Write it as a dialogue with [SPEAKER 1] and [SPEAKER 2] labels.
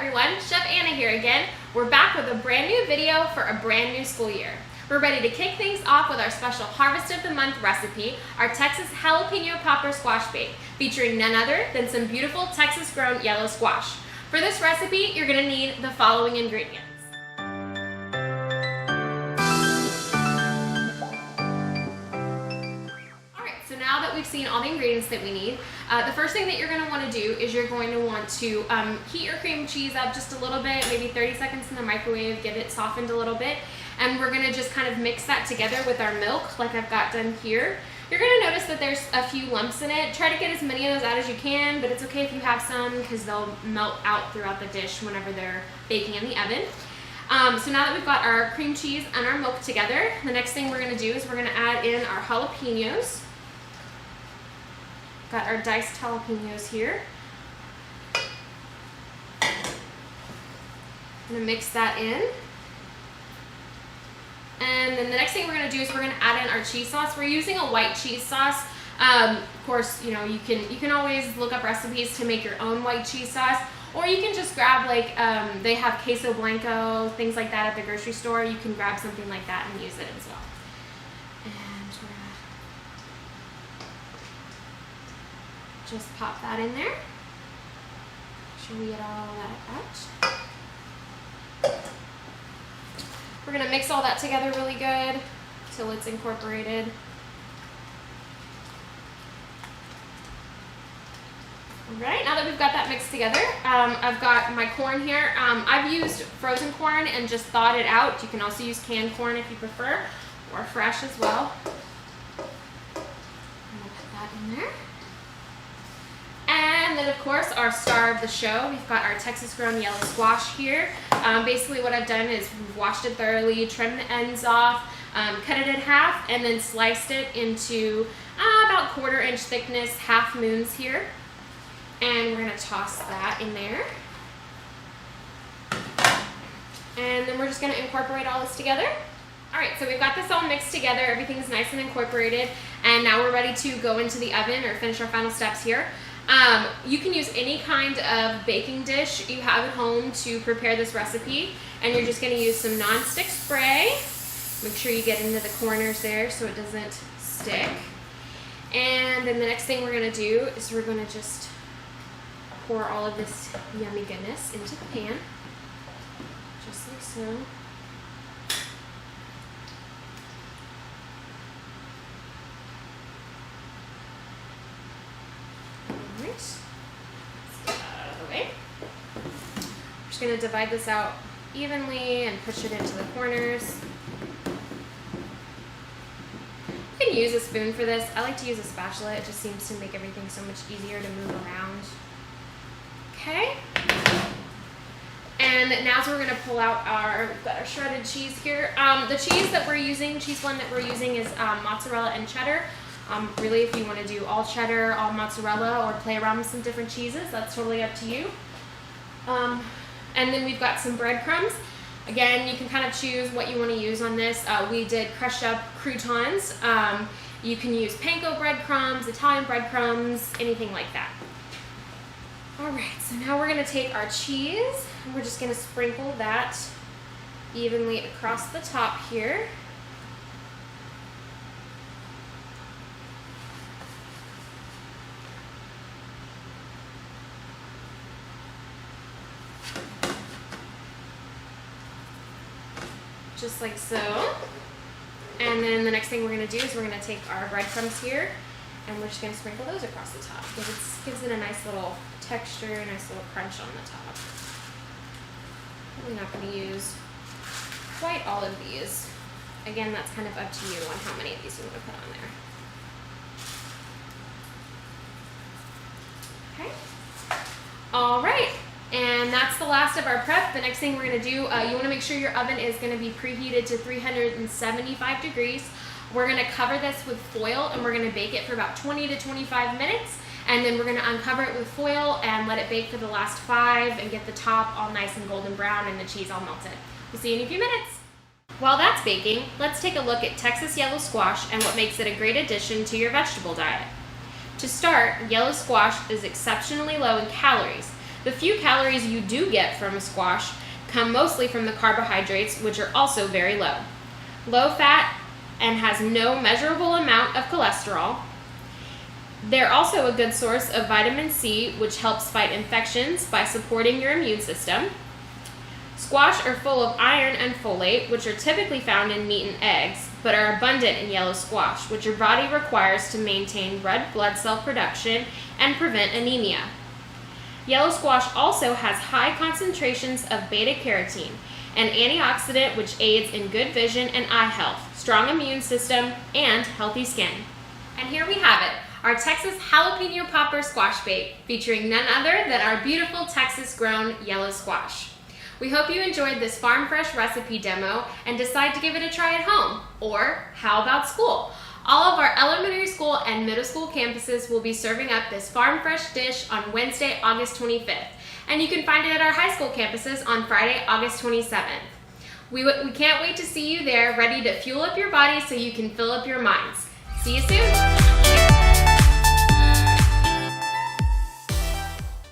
[SPEAKER 1] everyone, Chef Anna here again. We're back with a brand new video for a brand new school year. We're ready to kick things off with our special Harvest of the Month recipe, our Texas Jalapeno Popper Squash Bake, featuring none other than some beautiful Texas-grown yellow squash. For this recipe, you're going to need the following ingredients. Now that we've seen all the ingredients that we need, the first thing that you're going to want to do is you're going to want to heat your cream cheese up just a little bit, maybe 30 seconds in the microwave, get it softened a little bit, and we're going to just kind of mix that together with our milk like I've got done here. You're going to notice that there's a few lumps in it. Try to get as many of those out as you can, but it's okay if you have some because they'll melt out throughout the dish whenever they're baking in the oven. So now that we've got our cream cheese and our milk together, the next thing we're going to do is we're going to add in our jalapenos. Got our diced jalapenos here. I'm gonna mix that in. And then the next thing we're gonna do is we're gonna add in our cheese sauce. We're using a white cheese sauce. Of course, you know, you can always look up recipes to make your own white cheese sauce, or you can just grab like, they have queso blanco, things like that at the grocery store. You can grab something like that and use it as well. Just pop that in there. Make sure we get all that out. We're gonna mix all that together really good till it's incorporated. All right, now that we've got that mixed together, I've got my corn here. I've used frozen corn and just thawed it out. You can also use canned corn if you prefer, or fresh as well. I'm gonna put that in there. And then, of course, our star of the show, we've got our Texas-grown yellow squash here. Basically what I've done is we've washed it thoroughly, trimmed the ends off, cut it in half, and then sliced it into about 1/4 inch thickness half moons here. And we're going to toss that in there. And then we're just going to incorporate all this together. All right, so we've got this all mixed together. Everything's nice and incorporated. And now we're ready to go into the oven or finish our final steps here. You can use any kind of baking dish you have at home to prepare this recipe, and you're just going to use some non-stick spray. Make sure you get into the corners there so it doesn't stick. And then the next thing we're going to do is we're going to just pour all of this yummy goodness into the pan, just like so. Let's get that out of the way. I'm just going to divide this out evenly and push it into the corners. You can use a spoon for this. I like to use a spatula. It just seems to make everything so much easier to move around. Okay. And now we're going to pull out we've got our shredded cheese here. The cheese that we're using, cheese blend that we're using is mozzarella and cheddar. Really, if you want to do all cheddar, all mozzarella, or play around with some different cheeses, that's totally up to you. And then we've got some breadcrumbs. Again, you can kind of choose what you want to use on this. We did crushed up croutons. You can use panko breadcrumbs, Italian breadcrumbs, anything like that. All right, so now we're going to take our cheese, and we're just going to sprinkle that evenly across the top here. Just like so. And then the next thing we're going to do is we're going to take our breadcrumbs here, and we're just going to sprinkle those across the top because it gives it a nice little texture, a nice little crunch on the top. We're not going to use quite all of these. Again, that's kind of up to you on how many of these you want to put on there. Okay. All right. And that's the last of our prep. The next thing we're going to do, you want to make sure your oven is going to be preheated to 375 degrees. We're going to cover this with foil, and we're going to bake it for about 20 to 25 minutes. And then we're going to uncover it with foil and let it bake for the last 5 and get the top all nice and golden brown and the cheese all melted. We'll see you in a few minutes. While that's baking, let's take a look at Texas yellow squash and what makes it a great addition to your vegetable diet. To start, yellow squash is exceptionally low in calories. The few calories you do get from a squash come mostly from the carbohydrates, which are also very low. Low fat and has no measurable amount of cholesterol. They're also a good source of vitamin C, which helps fight infections by supporting your immune system. Squash are full of iron and folate, which are typically found in meat and eggs, but are abundant in yellow squash, which your body requires to maintain red blood cell production and prevent anemia. Yellow squash also has high concentrations of beta-carotene, an antioxidant which aids in good vision and eye health, strong immune system, and healthy skin. And here we have it, our Texas jalapeno popper squash bait, featuring none other than our beautiful Texas-grown yellow squash. We hope you enjoyed this Farm Fresh recipe demo and decide to give it a try at home. Or how about school? All of our elementary school and middle school campuses will be serving up this Farm Fresh dish on Wednesday, August 25th. And you can find it at our high school campuses on Friday, August 27th. We can't wait to see you there, ready to fuel up your body so you can fill up your minds. See you soon!